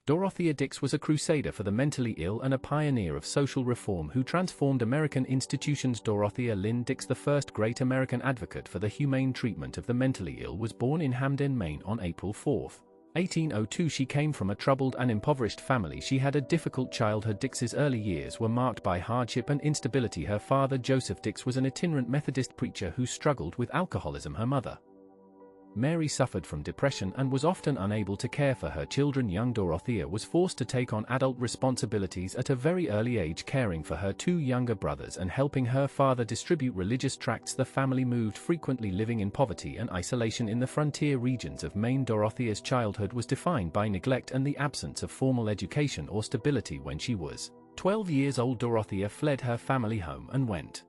Dorothea Dix was a crusader for the mentally ill and a pioneer of social reform who transformed American institutions. Dorothea Lynn Dix, the first great American advocate for the humane treatment of the mentally ill, was born in Hamden, Maine on April 4, 1802. She came from a troubled and impoverished family. She had a difficult childhood. Dix's early years were marked by hardship and instability. Her father, Joseph Dix, was an itinerant Methodist preacher who struggled with alcoholism. Her mother, Mary, suffered from depression and was often unable to care for her children. Young Dorothea was forced to take on adult responsibilities at a very early age, caring for her two younger brothers and helping her father distribute religious tracts. The family moved frequently, living in poverty and isolation in the frontier regions of Maine. Dorothea's childhood was defined by neglect and the absence of formal education or stability. When she was 12 years old, Dorothea fled her family home and went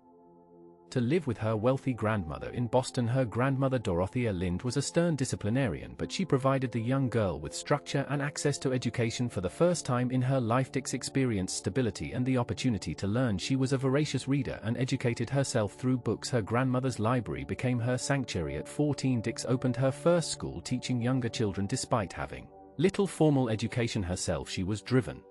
to live with her wealthy grandmother in Boston. Her grandmother, Dorothea Lynn, was a stern disciplinarian, but she provided the young girl with structure and access to education for the first time in her life. Dix experienced stability and the opportunity to learn. She was a voracious reader and educated herself through books. Her grandmother's library became her sanctuary. At 14, Dix opened her first school, teaching younger children. Despite having little formal education herself, she was driven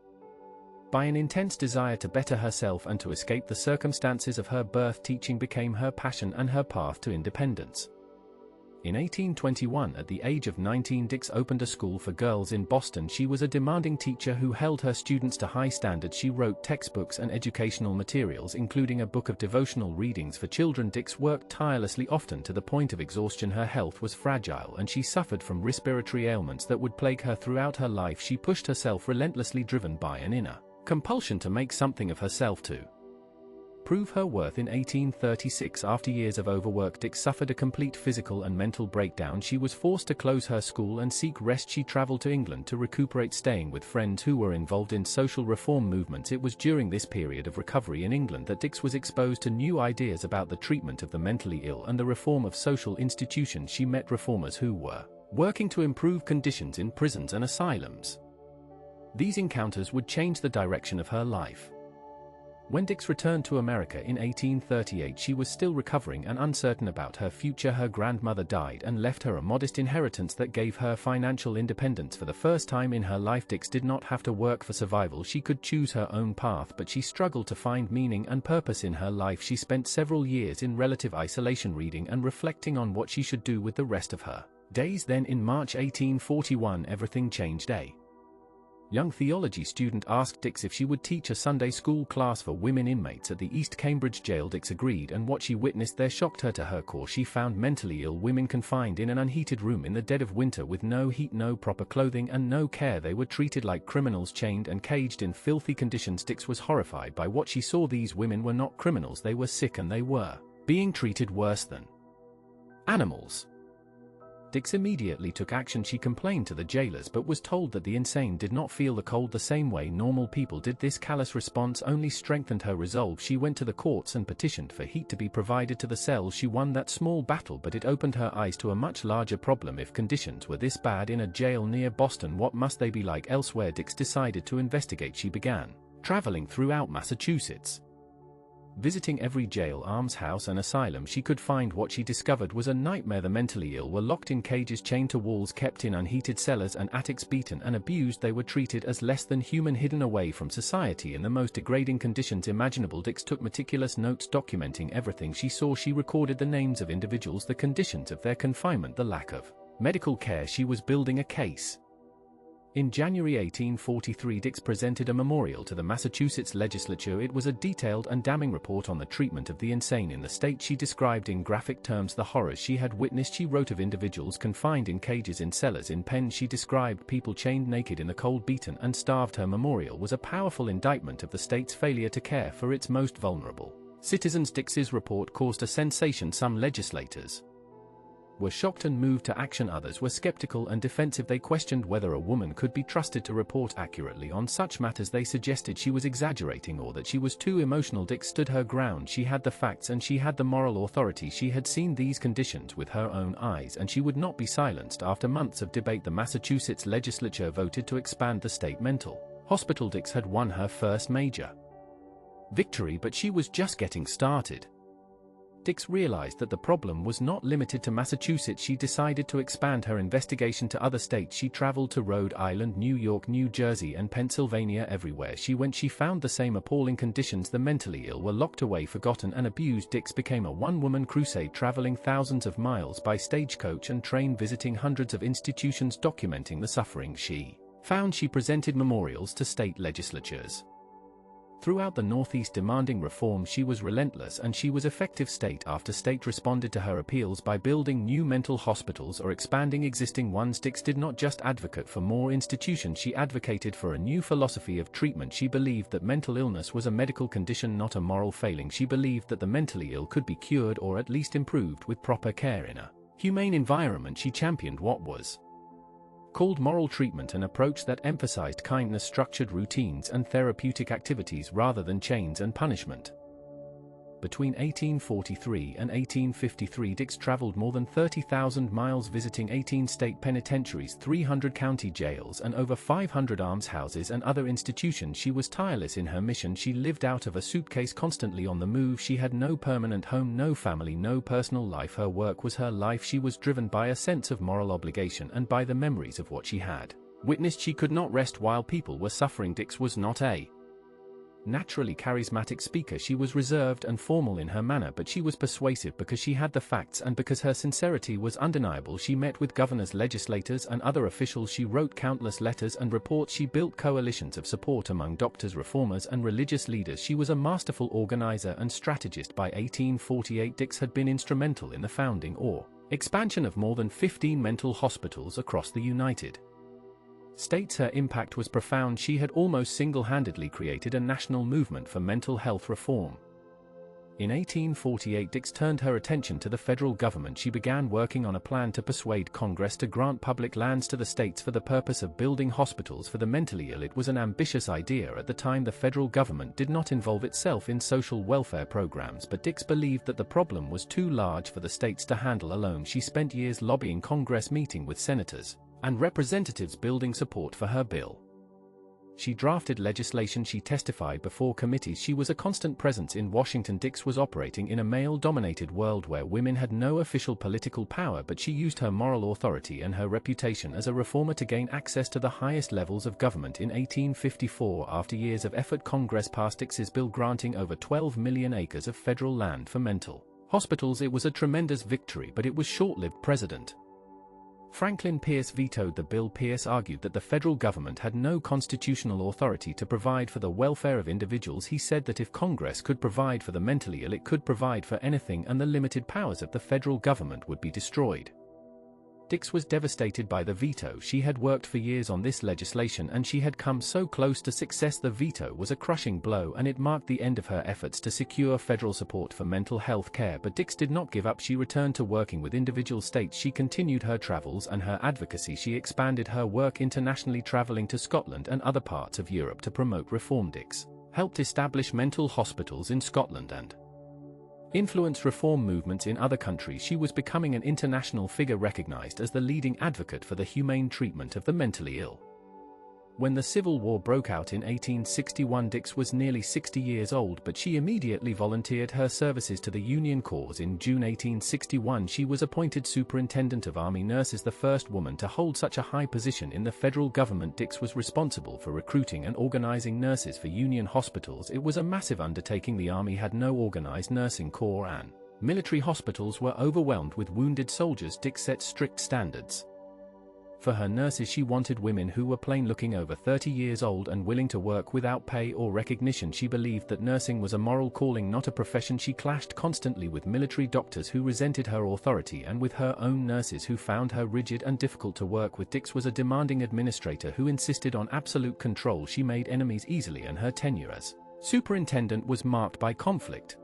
by an intense desire to better herself and to escape the circumstances of her birth. Teaching became her passion and her path to independence. In 1821, at the age of 19, Dix opened a school for girls in Boston. She was a demanding teacher who held her students to high standards. She wrote textbooks and educational materials, including a book of devotional readings for children. Dix worked tirelessly, often to the point of exhaustion. Her health was fragile and she suffered from respiratory ailments that would plague her throughout her life. She pushed herself relentlessly, driven by an inner compulsion to make something of herself to prove her worth. In 1836, after years of overwork, Dix suffered a complete physical and mental breakdown. She was forced to close her school and seek rest. She traveled to England to recuperate, staying with friends who were involved in social reform movements. It was during this period of recovery in England that Dix was exposed to new ideas about the treatment of the mentally ill and the reform of social institutions. She met reformers who were working to improve conditions in prisons and asylums. These encounters would change the direction of her life. When Dix returned to America in 1838, she was still recovering and uncertain about her future. Her grandmother died and left her a modest inheritance that gave her financial independence. For the first time in her life, Dix did not have to work for survival. She could choose her own path, but she struggled to find meaning and purpose in her life. She spent several years in relative isolation, reading and reflecting on what she should do with the rest of her days. Then in March 1841, everything changed. A young theology student asked Dix if she would teach a Sunday school class for women inmates at the East Cambridge jail. Dix agreed, and what she witnessed there shocked her to her core. She found mentally ill women confined in an unheated room in the dead of winter with no heat, no proper clothing, and no care. They were treated like criminals, chained and caged in filthy conditions. Dix was horrified by what she saw. These women were not criminals, they were sick, and they were being treated worse than animals. Dix immediately took action. She complained to the jailers but was told that the insane did not feel the cold the same way normal people did. This callous response only strengthened her resolve. She went to the courts and petitioned for heat to be provided to the cells. She won that small battle, but it opened her eyes to a much larger problem. If conditions were this bad in a jail near Boston, what must they be like elsewhere? Dix decided to investigate. She began traveling throughout Massachusetts, visiting every jail, almshouse and asylum she could find. What she discovered was a nightmare. The mentally ill were locked in cages, chained to walls, kept in unheated cellars and attics, beaten and abused. They were treated as less than human, hidden away from society in the most degrading conditions imaginable. Dix took meticulous notes documenting everything she saw. She recorded the names of individuals, the conditions of their confinement, the lack of medical care. She was building a case. In January 1843, Dix presented a memorial to the Massachusetts legislature. It was a detailed and damning report on the treatment of the insane in the state. She described in graphic terms the horrors she had witnessed. She wrote of individuals confined in cages, in cellars, in pens. She described people chained naked in the cold, beaten and starved. Her memorial was a powerful indictment of the state's failure to care for its most vulnerable citizens. Dix's report caused a sensation. Some legislators were shocked and moved to action. Others were skeptical and defensive. They questioned whether a woman could be trusted to report accurately on such matters. They suggested she was exaggerating or that she was too emotional. Dix stood her ground. She had the facts and she had the moral authority. She had seen these conditions with her own eyes, and she would not be silenced. After months of debate, the Massachusetts legislature voted to expand the state mental hospital. Dix had won her first major victory, but she was just getting started. Dix realized that the problem was not limited to Massachusetts. She decided to expand her investigation to other states. She traveled to Rhode Island, New York, New Jersey, and Pennsylvania. Everywhere she went, she found the same appalling conditions. The mentally ill were locked away, forgotten, and abused. Dix became a one-woman crusade, traveling thousands of miles by stagecoach and train, visiting hundreds of institutions, documenting the suffering she found. She presented memorials to state legislatures throughout the Northeast demanding reform. She was relentless, and she was effective. State after state responded to her appeals by building new mental hospitals or expanding existing ones. Dix did not just advocate for more institutions, she advocated for a new philosophy of treatment. She believed that mental illness was a medical condition, not a moral failing. She believed that the mentally ill could be cured or at least improved with proper care in a humane environment. She championed what was called moral treatment, an approach that emphasized kindness, structured routines, and therapeutic activities rather than chains and punishment. Between 1843 and 1853, Dix traveled more than 30,000 miles, visiting 18 state penitentiaries, 300 county jails, and over 500 almshouses and other institutions. She was tireless in her mission. She lived out of a suitcase, constantly on the move. She had no permanent home, no family, no personal life. Her work was her life. She was driven by a sense of moral obligation and by the memories of what she had witnessed. She could not rest while people were suffering. Dix was not a naturally charismatic speaker. She was reserved and formal in her manner, but she was persuasive because she had the facts and because her sincerity was undeniable. She met with governors, legislators, and other officials. She wrote countless letters and reports. She built coalitions of support among doctors, reformers, and religious leaders. She was a masterful organizer and strategist. By 1848, Dix had been instrumental in the founding or expansion of more than 15 mental hospitals across the United States. Her impact was profound. She had almost single-handedly created a national movement for mental health reform. In 1848, Dix turned her attention to the federal government. She began working on a plan to persuade Congress to grant public lands to the states for the purpose of building hospitals for the mentally ill. It was an ambitious idea. At the time, the federal government did not involve itself in social welfare programs, but Dix believed that the problem was too large for the states to handle alone. She spent years lobbying Congress, meeting with senators and representatives, building support for her bill. She drafted legislation. She testified before committees. She was a constant presence in Washington. Dix was operating in a male-dominated world where women had no official political power, but she used her moral authority and her reputation as a reformer to gain access to the highest levels of government. In 1854, after years of effort, Congress passed Dix's bill granting over 12 million acres of federal land for mental hospitals. It was a tremendous victory, but it was short-lived. President Franklin Pierce vetoed the bill. Pierce argued that the federal government had no constitutional authority to provide for the welfare of individuals. He said that if Congress could provide for the mentally ill, it could provide for anything, and the limited powers of the federal government would be destroyed. Dix was devastated by the veto. She had worked for years on this legislation, and she had come so close to success. The veto was a crushing blow, and it marked the end of her efforts to secure federal support for mental health care. But Dix did not give up. She returned to working with individual states. She continued her travels and her advocacy. She expanded her work internationally, traveling to Scotland and other parts of Europe to promote reform. Dix helped establish mental hospitals in Scotland and influenced reform movements in other countries. She was becoming an international figure, recognized as the leading advocate for the humane treatment of the mentally ill. When the Civil War broke out in 1861, Dix was nearly 60 years old, but she immediately volunteered her services to the Union cause. In June 1861, she was appointed Superintendent of Army Nurses, the first woman to hold such a high position in the federal government. Dix was responsible for recruiting and organizing nurses for Union hospitals. It was a massive undertaking. The Army had no organized nursing corps, and military hospitals were overwhelmed with wounded soldiers. Dix set strict standards for her nurses. She wanted women who were plain looking, over 30 years old, and willing to work without pay or recognition. She believed that nursing was a moral calling, not a profession. She clashed constantly with military doctors who resented her authority and with her own nurses who found her rigid and difficult to work with. Dix was a demanding administrator who insisted on absolute control. She made enemies easily, and her tenure as superintendent was marked by conflict.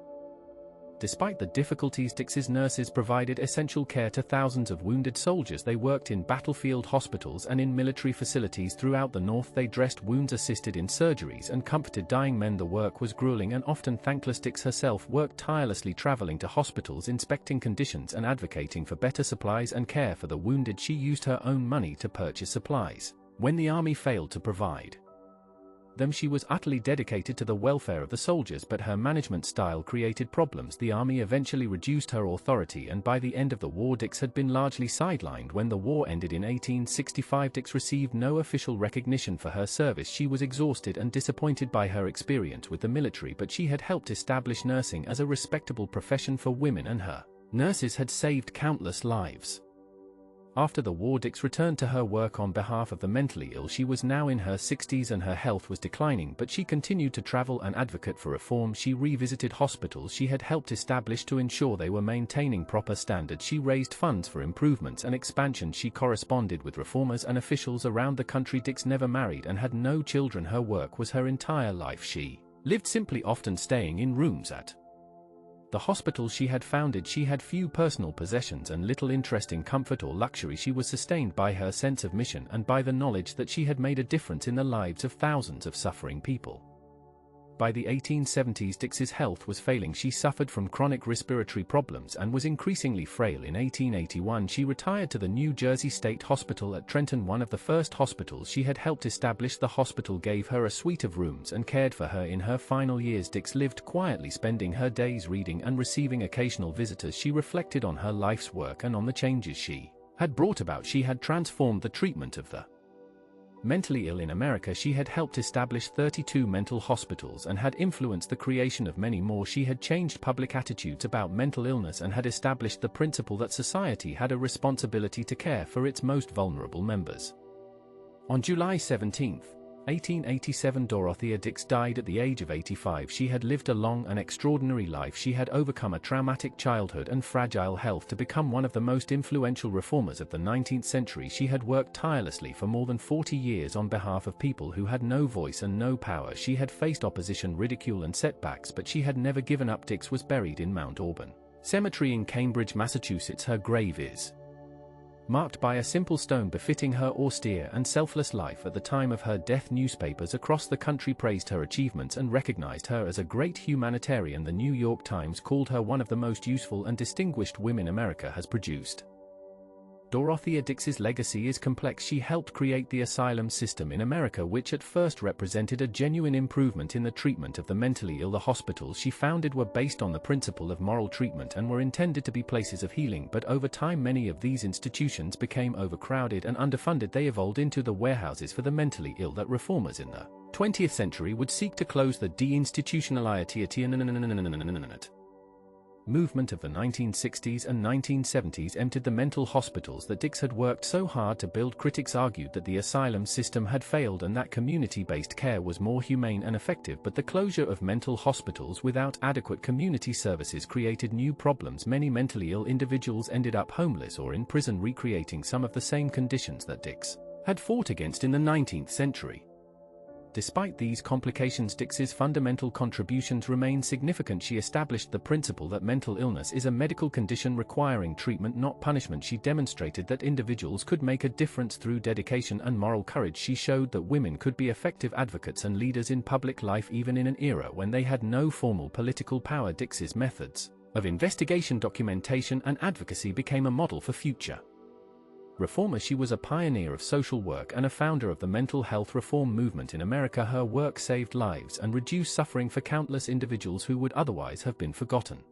Despite the difficulties, Dix's nurses provided essential care to thousands of wounded soldiers. They worked in battlefield hospitals and in military facilities throughout the North. They dressed wounds, assisted in surgeries, and comforted dying men. The work was grueling and often thankless. Dix herself worked tirelessly, traveling to hospitals, inspecting conditions, and advocating for better supplies and care for the wounded. She used her own money to purchase supplies when the Army failed to provide. Though she was utterly dedicated to the welfare of the soldiers, but her management style created problems. The army eventually reduced her authority, and by the end of the war Dix had been largely sidelined. When the war ended in 1865, Dix received no official recognition for her service. She was exhausted and disappointed by her experience with the military, but she had helped establish nursing as a respectable profession for women, and her nurses had saved countless lives. After the war, Dix returned to her work on behalf of the mentally ill. She was now in her 60s and her health was declining, but she continued to travel and advocate for reform. She revisited hospitals she had helped establish to ensure they were maintaining proper standards. She raised funds for improvements and expansion. She corresponded with reformers and officials around the country. Dix never married and had no children. Her work was her entire life. She lived simply, often staying in rooms at the hospital she had founded. She had few personal possessions and little interest in comfort or luxury. She was sustained by her sense of mission and by the knowledge that she had made a difference in the lives of thousands of suffering people. By the 1870s, Dix's health was failing. She suffered from chronic respiratory problems and was increasingly frail. In 1881, she retired to the New Jersey State Hospital at Trenton, one of the first hospitals she had helped establish. The hospital gave her a suite of rooms and cared for her in her final years. Dix lived quietly, spending her days reading and receiving occasional visitors. She reflected on her life's work and on the changes she had brought about. She had transformed the treatment of the mentally ill in America. She had helped establish 32 mental hospitals and had influenced the creation of many more. She had changed public attitudes about mental illness and had established the principle that society had a responsibility to care for its most vulnerable members. On July 17, 1887, Dorothea Dix died at the age of 85. She had lived a long and extraordinary life. She had overcome a traumatic childhood and fragile health to become one of the most influential reformers of the 19th century. She had worked tirelessly for more than 40 years on behalf of people who had no voice and no power. She had faced opposition, ridicule and setbacks, but she had never given up. Dix was buried in Mount Auburn Cemetery in Cambridge, Massachusetts. Her grave is marked by a simple stone befitting her austere and selfless life. At the time of her death, newspapers across the country praised her achievements and recognized her as a great humanitarian. The New York Times called her one of the most useful and distinguished women America has produced. Dorothea Dix's legacy is complex. She helped create the asylum system in America, which at first represented a genuine improvement in the treatment of the mentally ill. The hospitals she founded were based on the principle of moral treatment and were intended to be places of healing, but over time many of these institutions became overcrowded and underfunded. They evolved into the warehouses for the mentally ill that reformers in the 20th century would seek to close. The deinstitutionalization movement of the 1960s and 1970s emptied the mental hospitals that Dix had worked so hard to build. Critics argued that the asylum system had failed and that community-based care was more humane and effective, but the closure of mental hospitals without adequate community services created new problems. Many mentally ill individuals ended up homeless or in prison, recreating some of the same conditions that Dix had fought against in the 19th century. Despite these complications, Dix's fundamental contributions remain significant. She established the principle that mental illness is a medical condition requiring treatment, not punishment. She demonstrated that individuals could make a difference through dedication and moral courage. She showed that women could be effective advocates and leaders in public life even in an era when they had no formal political power. Dix's methods of investigation, documentation, and advocacy became a model for future reformer. She was a pioneer of social work and a founder of the mental health reform movement in America. Her work saved lives and reduced suffering for countless individuals who would otherwise have been forgotten.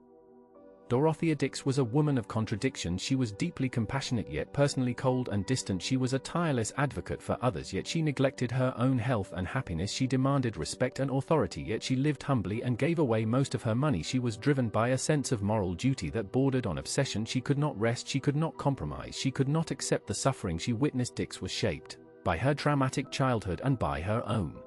Dorothea Dix was a woman of contradictions. She was deeply compassionate yet personally cold and distant. She was a tireless advocate for others, yet she neglected her own health and happiness. She demanded respect and authority, yet she lived humbly and gave away most of her money. She was driven by a sense of moral duty that bordered on obsession. She could not rest, she could not compromise, she could not accept the suffering she witnessed. Dix was shaped by her traumatic childhood and by her own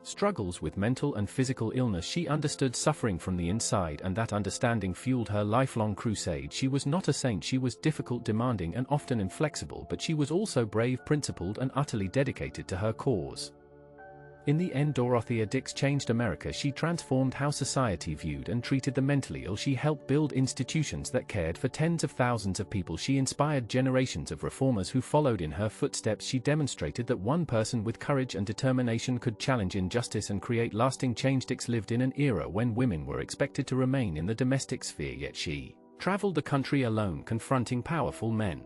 struggles with mental and physical illness. She understood suffering from the inside, and that understanding fueled her lifelong crusade. She was not a saint. She was difficult, demanding, and often inflexible, but she was also brave, principled, and utterly dedicated to her cause. In the end, Dorothea Dix changed America. She transformed how society viewed and treated the mentally ill. She helped build institutions that cared for tens of thousands of people. She inspired generations of reformers who followed in her footsteps. She demonstrated that one person with courage and determination could challenge injustice and create lasting change. Dix lived in an era when women were expected to remain in the domestic sphere, yet she traveled the country alone, confronting powerful men.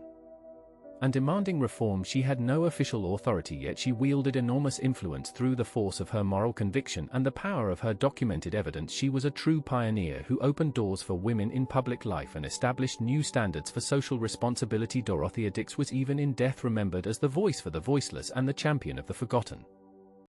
and demanding reform. She had no official authority, yet she wielded enormous influence through the force of her moral conviction and the power of her documented evidence. She was a true pioneer who opened doors for women in public life and established new standards for social responsibility. Dorothea Dix was even in death remembered as the voice for the voiceless and the champion of the forgotten.